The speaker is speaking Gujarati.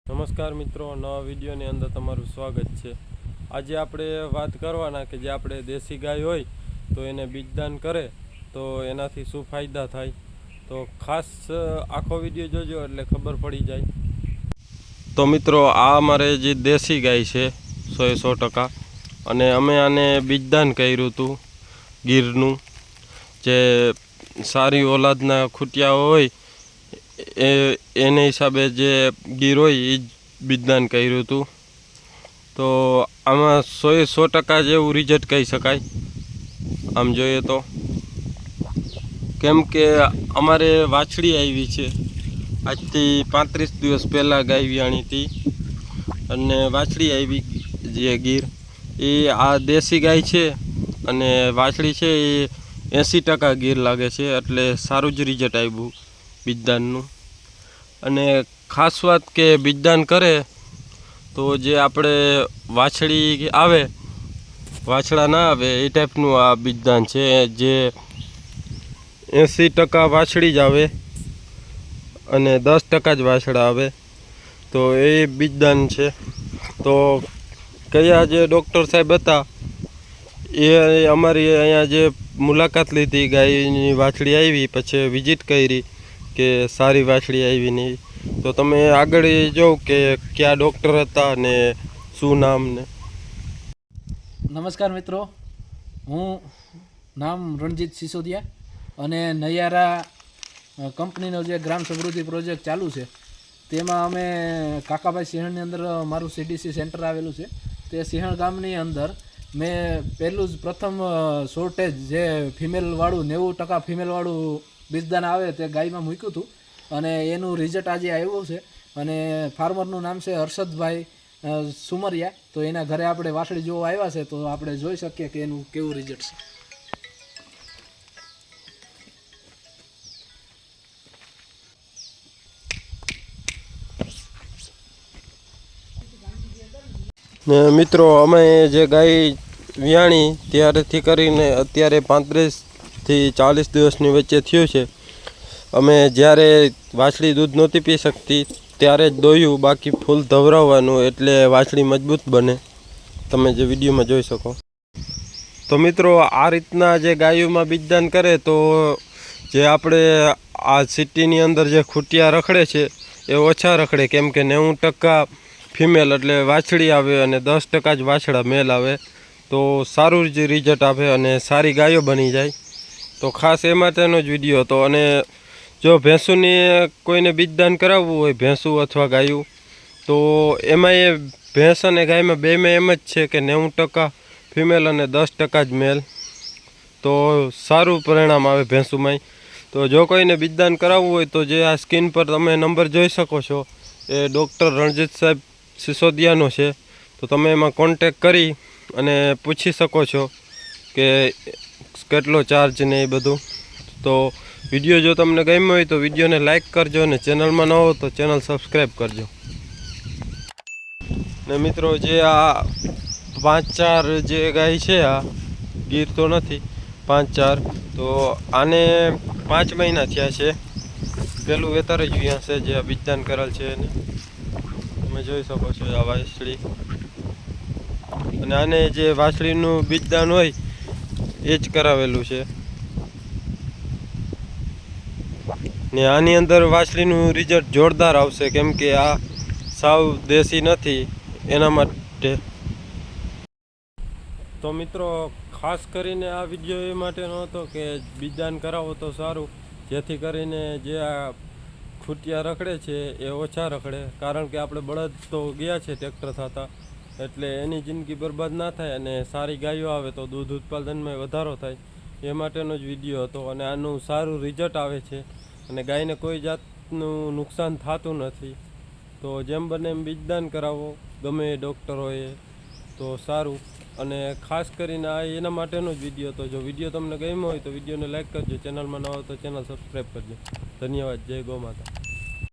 નમસ્કાર મિત્રો, નવા વિડીયોની અંદર તમારું સ્વાગત છે। આજે આપણે વાત કરવાના કે જે આપણે દેશી ગાય હોય તો એને બીજદાન કરે તો એનાથી શું ફાયદા થાય, તો ખાસ આખો વિડીયો જોજો એટલે ખબર પડી જાય। તો મિત્રો, આ અમારે જે દેશી ગાય છે 100% અને અમે આને બીજદાન કર્યું હતું ગીરનું। જે સારી ઓલાદના ખૂટિયા હોય એને હિસાબે જે ગીર હોય એ જ બીજદાન કર્યું હતું। તો આમાં 100% જેવું રિઝલ્ટ કહી શકાય આમ જોઈએ તો, કેમ કે અમારે વાછડી આવી છે આજથી 35 દિવસ પહેલાં ગાય વિયાણી હતી અને વાછડી આવી જે ગીર એ આ દેશી ગાય છે અને વાછડી છે એ 80% ગીર લાગે છે, એટલે સારું જ રિઝલ્ટ આવ્યું બીજદાનનું। અને ખાસ વાત કે બીજદાન કરે તો જે આપણે વાછડી આવે વાછડા ના આવે એ ટાઈપનું આ બીજદાન છે। જે 80% વાછડી જ આવે અને 10% જ વાછડા આવે, તો એ બીજદાન છે। તો કયા જે ડૉક્ટર સાહેબ હતા એ અમારી અહીંયા જે મુલાકાત લીધી ગાયની વાછડી આવી પછી વિઝિટ કરી કે સારી વાછડી આવી નહીં, તો તમે આગળ જોઉં કે કયા ડૉક્ટર હતા ને શું નામ ને। નમસ્કાર મિત્રો, હું નામ રણજીત સિસોદિયા અને નૈયારા કંપનીનો જે ગ્રામ સમૃદ્ધિ પ્રોજેક્ટ ચાલુ છે તેમાં અમે કાકાભાઈ સિંહણની અંદર મારું CDC સેન્ટર આવેલું છે। તે સિંહણ ગામની અંદર મેં પહેલું જ પ્રથમ શોર્ટેજ જે ફિમેલવાળું 90% ફિમેલવાળું બીજદાન આવે તે ગાયમાં મૂક્યું હતું અને એનું રિઝલ્ટ આજે આવ્યું છે। અને ફાર્મરનું નામ છે હર્ષદભાઈ સુમરિયા। તો એના ઘરે આપણે વાછડી જોવા આવ્યા છે તો આપણે જોઈ શકીએ કે એનું કેવું રિઝલ્ટ છે। ને મિત્રો, અમે જે ગાય વિયાણી ત્યારથી કરીને અત્યારે 35થી 40 દિવસની વચ્ચે થયું છે। અમે જ્યારે વાછડી દૂધ નહોતી પી શકતી ત્યારે જ દોયું, બાકી ફૂલ ધવરાવવાનું એટલે વાછડી મજબૂત બને, તમે જે વિડીયોમાં જોઈ શકો। તો મિત્રો, આ રીતના જે ગાયોમાં બીજદાન કરે તો જે આપણે આ સિટીની અંદર જે ખૂટિયા રખડે છે એ ઓછા રખડે, કેમ કે 90% ફિમેલ એટલે વાછડી આવે અને 10% જ વાછડા મેલ આવે, તો સારું જ રિઝલ્ટ આપે અને સારી ગાયો બની જાય। તો ખાસ એ માટેનો જ વિડીયો હતો। અને જો ભેંસુની કોઈને બીજદાન કરાવવું હોય ભેંસું અથવા ગાયું, તો એમાં એ ભેંસ અને ગાયમાં બેમાં એમ જ છે કે 90% ફિમેલ અને 10% જ મેલ, તો સારું પરિણામ આવે ભેંસુમાંય। તો જો કોઈને બીજદાન કરાવવું હોય તો જે આ સ્ક્રીન પર તમે નંબર જોઈ શકો છો એ ડૉક્ટર રણજીત સાહેબ સિસોદિયાનો છે, તો તમે એમાં કોન્ટેક કરી અને પૂછી શકો છો કે કેટલો ચાર્જ ને એ બધું। તો વિડીયો જો તમને ગમ્યો હોય તો વિડીયોને લાઇક કરજો અને ચેનલમાં ન હો તો ચેનલ સબસ્ક્રાઈબ કરજો। ને મિત્રો, જે આ 5-4 જે ગાય છે આ ગીર તો નથી 5-4, તો આને 5 મહિના થયા છે, પહેલું વેતર જ વ્યાં છે જે બીજદાન કરેલ છે એને તમે જોઈ શકો છો આ વાછડી। અને આને જે વાછડીનું બીજદાન હોય એ જ કરાવેલું છે ને આની અંદર વાછડીનું રિઝલ્ટ જોરદાર આવશે, કેમ કે આ સાવ દેશી નથી એના માટે। તો મિત્રો, ખાસ કરીને આ વિડીયો એ માટેનો હતો કે બીજદાન કરાવો તો સારું, જેથી કરીને જે આ ખૂટિયા રખડે છે એ ઓછા રખડે, કારણ કે આપણે બળદ તો ગયા છે ટ્રેક્ટર થતા, એટલે એની જિંદગી બરબાદ ના થાય અને સારી ગાયો આવે તો દૂધ ઉત્પાદનમાં વધારો થાય, એ માટેનો જ વિડીયો હતો। અને આનું સારું રિઝલ્ટ આવે છે અને ગાયને કોઈ જાતનું નુકસાન થતું નથી, તો જેમ બને એમ બીજદાન કરાવો ગમે એ ડૉક્ટરોએ તો સારું। અને ખાસ કરીને આ એના માટેનો જ વિડીયો હતો। જો વિડીયો તમને ગમ્યો હોય તો વિડીયોને લાઇક કરજો, ચેનલમાં ન હોય તો ચેનલ સબસ્ક્રાઈબ કરજો। ધન્યવાદ, જય ગૌ માતા।